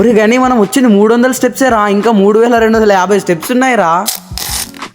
కానీ మనం వచ్చింది 300 స్టెప్సే రా, ఇంకా 3250 స్టెప్స్ ఉన్నాయి రా.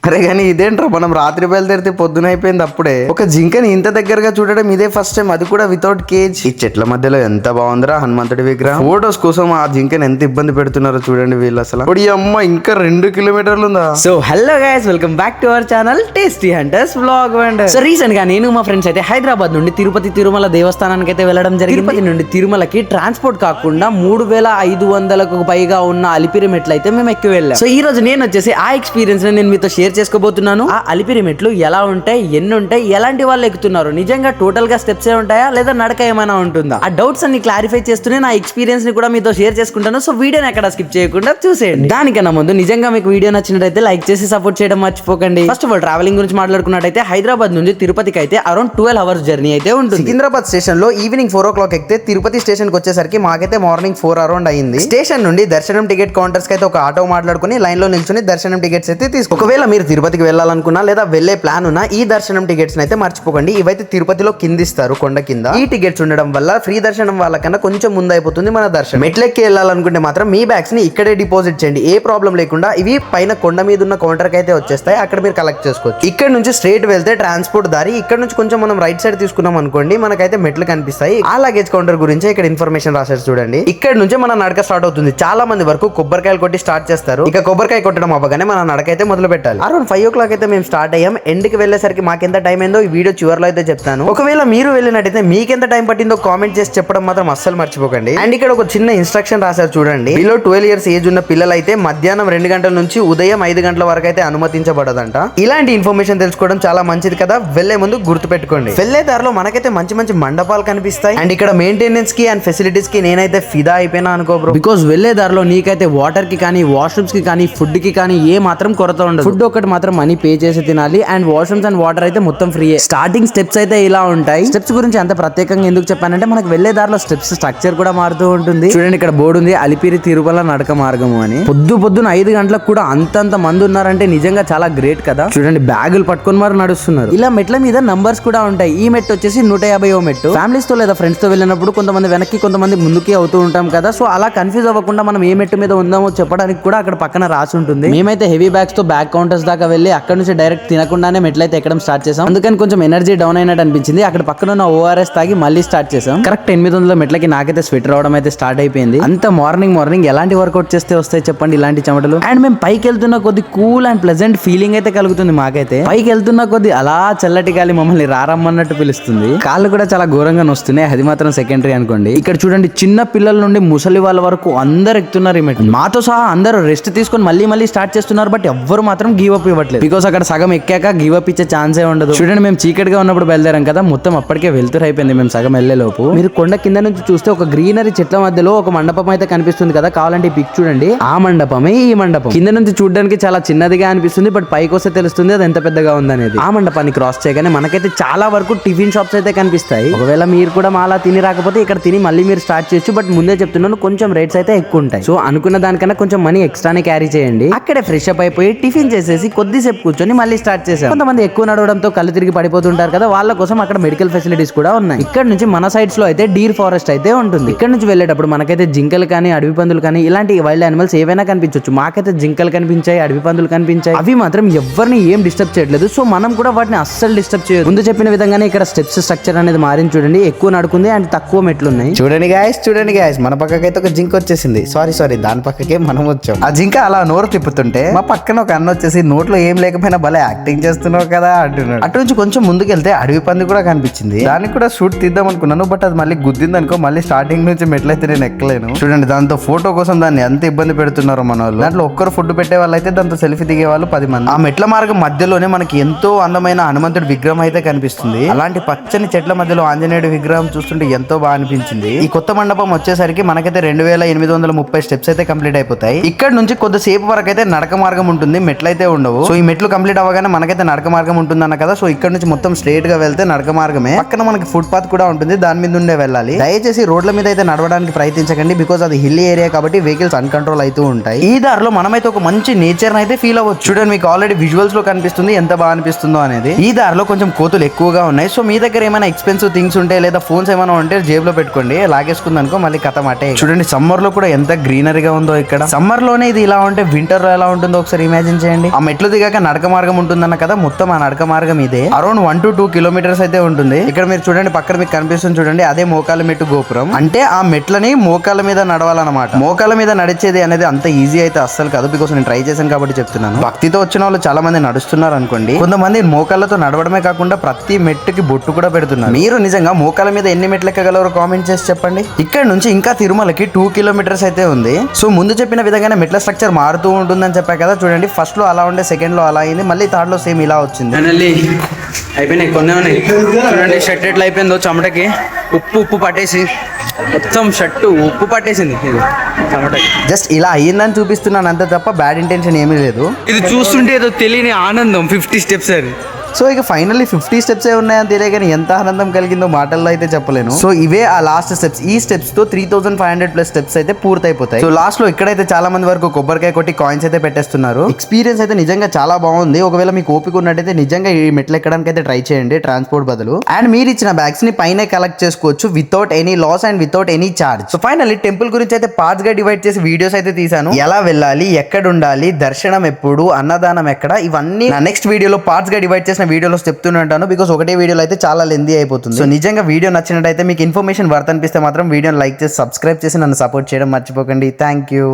అరే కానీ ఇదేంట్రా, మనం రాత్రి బయలుదేరితే పొద్దున అయిపోయింది అప్పుడే. ఒక జింకని ఇంత దగ్గరగా చూడడం ఇదే ఫస్ట్ టైం, అది కూడా వితౌట్ కేజ్. ఈ చెట్ల మధ్యలో ఎంత బాగుందిరా హనుమంతుడి విగ్రహం. ఫోటోస్ కోసం ఆ జింకని ఎంత ఇబ్బంది పెడుతున్నారో చూడండి వీళ్ళు అసలు. అమ్మ ఇంకా 2 కిలోమీటర్లు ఉందా. So hello guys, welcome back to our channel tasty hunters vlog. So recent గా నేను మా ఫ్రెండ్స్ అయితే హైదరాబాద్ నుండి తిరుపతి తిరుమల దేవస్థానానికి అయితే వెళ్ళడం జరిగింది. తిరుపతి నుండి తిరుమలకి ట్రాన్స్పోర్ట్ కాకుండా 3500కు పైగా ఉన్న అలిపిరి మెట్లు అయితే మేము ఎక్కువ వెళ్ళాం. సో ఈ రోజు నేను వచ్చేసి ఆ ఎక్స్పీరియన్స్ నేను మీతో షేర్ చేసుకోబోతున్నాను. ఆ అలిపిరి మెట్లు ఎలా ఉంటాయి, ఎన్ని ఉంటాయి, ఎలాంటి వాళ్ళు ఎక్కుతున్నారు, నిజంగా టోటల్ గా స్టెప్స్ ఏ ఉంటాయా లేదా నడక ఏమైనా ఉంటుందా, ఆ డౌట్స్ అన్ని క్లారిఫై చేస్తూనే నా ఎక్స్పీరియన్స్ ని కూడా మీతో షేర్ చేసుకుంటాను. సో వీడియోని ఎక్కడ స్కిప్ చేయకుండా చూసేయండి. దానికన్నా ముందు నిజంగా మీకు వీడియో నచ్చినట్టయితే లైక్ చేసి సపోర్ట్ చేయడం మర్చిపోకండి. ఫస్ట్ ఆఫ్ ఆల్ ట్రావెలింగ్ గురించి మాట్లాడుకున్నట్టయితే హైదరాబాద్ నుంచి తిరుపతికి అయితే అరౌండ్ 12 hours జర్నీ అయితే ఉంటుంది. సికింద్రాబాద్ స్టేషన్ లో ఈవినింగ్ 4 o'clock ఎక్కితే తిరుపతి స్టేషన్ కి వచ్చేసరికి మాకైతే మార్నింగ్ 4 అరౌండ్ అయింది. స్టేషన్ నుండి దర్శనం టికెట్ కౌంటర్స్ కి అయితే ఒక ఆటో మాట్లాడుకుని లైన్ లో నిల్చుని దర్శనం టికెట్స్ అయితే తీసుకో. ఒకవేళ మీరు తిరుపతికి వెళ్ళాలనుకున్నా లేదా వెళ్లే ప్లాన్ ఉన్నా ఈ దర్శనం టికెట్స్ అయితే మర్చిపోకండి. ఇవైతే తిరుపతిలో కింద ఇస్తారు, కొండ కింద. ఈ టికెట్స్ ఉండడం వల్ల ఫ్రీ దర్శనం వాళ్ళకన్నా కొంచెం ముందు అయిపోతుంది మన దర్శనం. మెట్లెక్కి వెళ్ళాలనుకుంటే మాత్రం మీ బ్యాగ్స్ ని ఇక్కడే డిపాజిట్ చేయండి, ఏ ప్రాబ్లం లేకుండా. ఇవి పైన కొండ మీద ఉన్న కౌంటర్ కి అయితే వచ్చేస్తాయి, అక్కడ మీరు కలెక్ట్ చేసుకోవచ్చు. ఇక్కడ నుంచి స్ట్రైట్ వెళ్తే ట్రాన్స్పోర్ట్ దారి, ఇక్కడ నుంచి కొంచెం మనం రైట్ సైడ్ తీసుకున్నాం అనుకోండి, మనకైతే మెట్లు కనిపిస్తాయి. ఆ లగేజ్ కౌంటర్ గురించి ఇక్కడ ఇన్ఫర్మేషన్ రాశారు చూడండి. ఇక్కడ నుంచి మన నడక స్టార్ట్ అవుతుంది. చాలా మంది వరకు కొబ్బరికాయలు కొట్టి స్టార్ట్ చేస్తారు. ఇక కొబ్బరికాయ కొట్టడం అవ్వగానే మన నడక అయితే మొదలు పెట్టాలి. అరౌండ్ 5 o'clock అయితే మేము స్టార్ట్ అయ్యాం. ఎండ్ కి వెళ్ళేసరికి మాకెంత టైం అయిందో ఈ వీడియో చివరిలో అయితే చెప్తాను. ఒకవేళ మీరు వెళ్ళినట్టయితే మీకెంత టైం పట్టిందో కామెంట్ చేసి చెప్పడం మాత్రం అస్సలు మర్చిపోకండి. అండ్ ఇక్కడ ఒక చిన్న ఇన్స్ట్రక్షన్ రాశారు చూడండి. బిలో 12 years ఏజ్ ఉన్న పిల్లలు అయితే మధ్యాహ్నం 2 గంటల నుంచి ఉదయం 5 గంటల వరకు అయితే అనుమతించబడదంట. ఇలాంటి ఇన్ఫర్మేషన్ తెలుసుకోవడం చాలా మంచిది కదా, వెళ్లే ముందు గుర్తు పెట్టుకోండి. వెళ్లే దారిలో మనకైతే మంచి మంచి మండపాలు కనిపిస్తాయి. అండ్ ఇక్కడ మెయింటెనెన్స్ కి అండ్ ఫెసిలిటీస్ కి నేనైతే ఫిదా అయిపోయినా అనుకో బ్రో. బికాస్ వెళ్లే దారిలో నీకైతే వాటర్ కి కానీ, వాష్రూమ్స్ కి కానీ, ఫుడ్ కి కానీ ఏ మాత్రం కొరత ఉండదు. ఫుడ్ ఒకటి మాత్రం మనీ పే చేసి తినాలి. అండ్ వాష్రూమ్స్ అండ్ వాటర్ అయితే మొత్తం ఫ్రీ. స్టార్టింగ్ స్టెప్స్ అయితే ఇలా ఉంటాయి. స్టెప్స్ గురించి అంత ప్రత్యేకంగా ఎందుకు చెప్పానంటే మనకు వెళ్లే దారిలో స్టెప్స్ స్ట్రక్చర్ కూడా మారుతూ ఉంటుంది. చూడండి ఇక్కడ బోర్డు ఉంది, అలిపిరి తిరుమల నడక మార్గము అని. పొద్దున 5 గంటలకు కూడా అంతంత మంది ఉన్నారంటే నిజంగా చాలా గ్రేట్ కదా. చూడండి బ్యాగులు పట్టుకొని మరి నడుస్తున్నారు. ఇలా మెట్ల మీద నంబర్స్ కూడా ఉంటాయి. ఈ మెట్టు వచ్చేసి 150వ మెట్టు. ఫ్యామిలీస్ తో లేదా ఫ్రెండ్స్ తో వెళ్ళినప్పుడు కొంతమంది వెనక్కి కొంతమంది ముందుకి అవుతూ ఉంటాం కదా. సో అలా కన్ఫ్యూజ్ అవ్వకుండా మనం ఏ మెట్టు మీద ఉందామో చెప్పడానికి కూడా అక్కడ పక్కన రాసి ఉంటుంది. మేమైతే హెవీ బ్యాగ్స్ తో బ్యాగ్ కౌంటర్స్ దాకా వెళ్ళి అక్కడ నుంచి డైరెక్ట్ తినకుండానే మెట్లయితే ఎక్కడం స్టార్ట్ చేసాం. అందుకని కొంచెం ఎనర్జీ డౌన్ అయినట్టు అనిపించింది. అక్కడ పక్కన ఉన్న ORS తాగి మళ్ళీ స్టార్ట్ చేసాం. కరెక్ట్ 800 మెట్లకి నాకైతే స్వెట్ రావడం అయితే స్టార్ట్ అయిపోయింది. అంత మార్నింగ్ ఎలాంటి వర్కౌట్ చేస్తే వస్తాయి చెప్పండి ఇలాంటి చెమటలు. అండ్ మేము పైకి వెళ్తున్న కొద్ది కూల్ అండ్ ప్లెజెంట్ ఫీలింగ్ అయితే కలుగుతుంది మాకైతే. పైకి వెళ్తున్న కొద్ది అలా చల్లటి గాలి మమ్మల్ని రారమ్మన్నట్టు పిలుస్తుంది. కాళ్ళు కూడా చాలా ఘోరంగా వస్తున్నాయి, అది మాత్రం సెకండరీ అనుకోండి. ఇక్కడ చూడండి చిన్న పిల్లల నుండి ముసలి వాళ్ళ వరకు అందరు ఎక్కుతున్నారు ఈ మెట్లు. మాతో సహా అందరూ రెస్ట్ తీసుకొని మళ్ళీ స్టార్ట్ చేస్తున్నారు. బట్ ఎవ్వరు మాత్రం గివ్ అప్ ఇవ్వట్లేదు. బికాస్ అక్కడ సగం ఎక్కాక గివ్ అప్ ఇచ్చే ఛాన్సే ఉండదు. చూడండి మేము చీకటిగా ఉన్నప్పుడు బయలుదేరాం కదా, మొత్తం అప్పటికే వెళ్తురు అయిపోయింది మేము సగం వెళ్లే లోపు. మీరు కొండ కింద నుంచి చూస్తే ఒక గ్రీనరీ చెట్ల మధ్యలో ఒక మండపం అయితే కనిపిస్తుంది కదా, కావాలంటే ఈ పిక్ చూడండి. ఆ మండపమే ఈ మండపం. కింద నుంచి చూడడానికి చాలా చిన్నదిగా అనిపిస్తుంది, బట్ పైకి వస్తే తెలుస్తుంది అది ఎంత పెద్దగా ఉందనేది. ఆ మండపాన్ని క్రాస్ చేయగానే మనకైతే చాలా వరకు టిఫిన్ షాప్స్ అయితే కనిపిస్తాయి. ఒకవేళ మీరు కూడా మాలా తిని రాకపోతే ఇక్కడ తిని మళ్ళీ మీరు స్టార్ట్ చేయొచ్చు. బట్ ముందే చెప్తున్నాను కొంచెం రేట్స్ అయితే ఎక్కువ ఉంటాయి. సో అనుకున్న దానికన్నా కొంచెం మనీ ఎక్స్ట్రానే క్యారీ చేయండి. అక్కడే ఫ్రెష్ అప్ అయిపోయి టిఫిన్ చేసేసి కొద్దిసేపు కూర్చొని మళ్ళీ స్టార్ట్ చేసాం. కొంతమంది ఎక్కువ నడవడంతో కళ్ళు తిరిగి పడిపోతుంటారు కదా, వాళ్ళ కోసం అక్కడ మెడికల్ ఫెసిలిటీస్ కూడా ఉన్నాయి. ఇక్కడ నుంచి మన సైడ్స్ లో అయితే డీర్ ఫారెస్ట్ అయితే ఉంటుంది. ఇక్కడ నుంచి వెళ్ళేటప్పుడు మనకైతే జింకలు కానీ, అడవి పందులు కానీ, ఇలాంటి వైల్డ్ యానిమల్స్ ఏవైనా కనిపించవచ్చు. మాకైతే జింకలు కనిపించాయి, అడవి పందులు కనిపించాయి. అవి మాత్రం ఎవరిని ఏం డిస్టర్బ్ చేయట్లేదు. సో మనం కూడా వాటిని అస్సలు డిస్టర్బ్ చేయదు. ముందు చెప్పిన విధంగానే ఇక్కడ స్టెప్స్ స్ట్రక్చర్ అనేది మారింది చూడండి. ఎక్కువ నడుకుంది అండ్ తక్కువ మెట్లు ఉన్నాయి. చూడండి గాయస్ మన పక్కకైతే ఒక జింక వచ్చేసింది. సారీ దాని పక్కకే మనం వచ్చాం. ఆ జింక అలా నోరు తిప్పుతుంటే మా పక్కన ఒక అన్న వచ్చేసి నోట్లో ఏం లేకపోయినా భలే యాక్టింగ్ చేస్తున్నావు కదా అంటున్నాడు. అటు నుంచి కొంచెం ముందుకెళ్తే అడవి పంది కూడా కనిపించింది. దానికి కూడా షూట్ తీద్దాం అనుకున్నాను, బట్ అది మళ్ళీ గుద్దింది అనుకో, మళ్ళీ స్టార్టింగ్ నుంచి మెట్లయితే నేను ఎక్కలేను. చూడండి దాంతో ఫోటో కోసం దాన్ని ఎంత ఇబ్బంది పెడుతున్నారు మన వాళ్ళు. దాంట్లో ఒక్కరు ఫుడ్ పెట్టే వాళ్ళు అయితే దాంతో సెల్ఫీ దిగే వాళ్ళు 10 మంది. ఆ మెట్ల మార్గం మధ్యలోనే మనకి ఎంతో అందమైన హనుమంతుడి విగ్రహం అయితే కనిపిస్తుంది. అలాంటి పచ్చని చెట్ల మధ్యలో ఆంజనేయుడి విగ్రహం చూస్తుంటే ఎంతో బాగా అనిపించింది. ఈ కొత్త మండపం వచ్చేసరికి మనకైతే 2830 స్టెప్స్ అయితే కంప్లీట్ అయిపోతాయి. ఇక్కడ నుంచి కొద్దిసేపు వరకు అయితే నడక మార్గం ఉంటుంది, మెట్లయితే ఉండవు. సో ఈ మెట్లు కంప్లీట్ అవ్వగానే మనకైతే నడక మార్గం ఉంటుందన్న కదా. సో ఇక్కడ నుంచి మొత్తం స్ట్రేట్ గా వెళ్తే నడక మార్గమే, పక్కన మనకి ఫుట్ పాత్ కూడా ఉంటుంది, దాని మీద ఉండే వెళ్ళాలి. దయచేసి రోడ్ల మీద అయితే నడవడానికి ప్రయత్నించకండి, బికాస్ అది హిల్లీ ఏరియా కాబట్టి వెహికల్స్ అన్కంట్రోల్ అవుతూ ఉంటాయి. ఈ దారిలో మనమైతే ఒక మంచి నేచర్ అయితే ఫీల్ అవ్వచ్చు. చూడండి, మీకు ఆల్రెడీ విజువల్స్ లో కనిపిస్తుంది ఎంత బాగా అనిపిస్తుందో అనేది. ఈ దారిలో కొంచెం కోతులు ఎక్కువగా ఉన్నాయి. సో మీ దగ్గర ఏమైనా ఎక్స్పెన్సివ్ థింగ్స్ ఉంటే లేదా ఫోన్స్ ఏమైనా ఉంటే జేబులో పెట్టుకోండి, లాగేసుకుంది అనుకో మళ్ళీ కథ మాటే. చూడండి సమ్మర్ లో కూడా ఎంత గ్రీనరీగా ఉందో ఇక్కడ. సమ్మర్ లోనే ఇది ఇలా ఉంటే వింటర్ లో ఎలా ఉంటుందో ఒకసారి ఇమాజిన్ చేయండి. ఆ మెట్లు దిగాక నడక మార్గం ఉంటుందన్న కదా, మొత్తం ఆ నడక మార్గం ఇదే. అరౌండ్ 1 to 2 కిలోమీటర్స్ అయితే ఉంటుంది. ఇక్కడ మీరు చూడండి, పక్కన మీకు కనిపిస్తుంది చూడండి, అదే మోకాల మెట్టు గోపురం. అంటే ఆ మెట్లని మోకాల మీద నడవాలన్నమాట. మోకాల మీద నడిచేది అనేది అంత ఈజీ అయితే అస్సలు కాదు, బికాస్ నేను ట్రై చేశాను కాబట్టి చెప్తున్నాను. భక్తితో వచ్చిన వాళ్ళు చాలా మంది నడుస్తున్నారు అనుకోండి, కొంతమంది మోకాళ్ళతో నడవడమే కాకుండా ప్రతి మెట్టుకి బొట్టు కూడా పెడుతున్నారు. మీరు నిజంగా మోకాల మీద ఎన్ని మెట్లు ఎక్కగలరో కామెంట్ చేసి చెప్పండి. ఇక్కడ నుంచి ఇంకా తిరుమలకి 2 కిలోమీటర్స్ అయితే ఉంది. సో ముందు చెప్పిన విధంగానే మెట్ల స్ట్రక్చర్ మారుతూ ఉంటుందని చెప్పా కదా. చూడండి, ఫస్ట్ లో అలా ఉండే, సెకండ్ లో అలా అయింది, మళ్ళీ థర్డ్ లో సేమ్ ఇలా వచ్చింది. అయిపోయినాయి, కొన్ని ఉన్నాయి. చూడండి షర్ట్ ఎట్లా అయిపోయిందో, చెమటకి ఉప్పు పట్టేసి మొత్తం షర్టు ఉప్పు పట్టేసింది. ఇది చెమటకి జస్ట్ ఇలా అయ్యిందని చూపిస్తున్నాను అంతే తప్ప బ్యాడ్ ఇంటెన్షన్ ఏమీ లేదు. ఇది చూస్తుంటే ఏదో తెలియని ఆనందం. 50 స్టెప్స్ అది. సో ఇక ఫైనల్లీ 50 స్టెప్స్ ఉన్నాయని తెలియగానే ఎంత ఆనందం కలిగిందో మాటల్లో అయితే చెప్పలేను. సో ఇవే ఆ లాస్ట్ స్టెప్స్. ఈ స్టెప్స్ తో 3500+ స్టెప్స్ అయితే పూర్తయిపోతాయి. సో లాస్ట్ లో ఇక్కడైతే చాలా మంది వరకు కొబ్బరికాయ కొట్టి కాయిన్స్ అయితే పెట్టేస్తున్నారు. ఎక్స్పీరియన్స్ అయితే నిజంగా చాలా బాగుంది. ఒకవేళ మీకు ఓపిక ఉన్నట్టయితే నిజంగా ఈ మెట్లు ఎక్కడానికి అయితే ట్రై చేయండి, ట్రాన్స్పోర్ట్ బదులు. అండ్ మీరు ఇచ్చిన బ్యాగ్స్ ని పైన కలెక్ట్ చేసుకోవచ్చు without any loss and without any charge. So finally temple గురించి అయితే పార్ట్స్ గా డివైడ్ చేసి వీడియోస్ అయితే తీసాను. ఎలా వెళ్ళాలి, ఎక్కడ ఉండాలి, దర్శనం ఎప్పుడు, అన్నదానం ఎక్కడ, ఇవన్నీ నా నెక్స్ట్ వీడియోలో పార్ట్స్ గా డివైడ్ చేసిన వీడియోలో చెప్తూనే ఉంటాను, బికాస్ ఒకటే వీడియోలో అయితే చాలా లెందీ అయిపోతుంది. సో నిజంగా వీడియో నచ్చినట్టయితే, మీకు ఇన్ఫర్మేషన్ వర్త్ అనిపిస్తే మాత్రం వీడియోని లైక్ చేసి సబ్స్క్రైబ్ చేసి నన్ను సపోర్ట్ చేయడం మర్చిపోకండి. Thank you.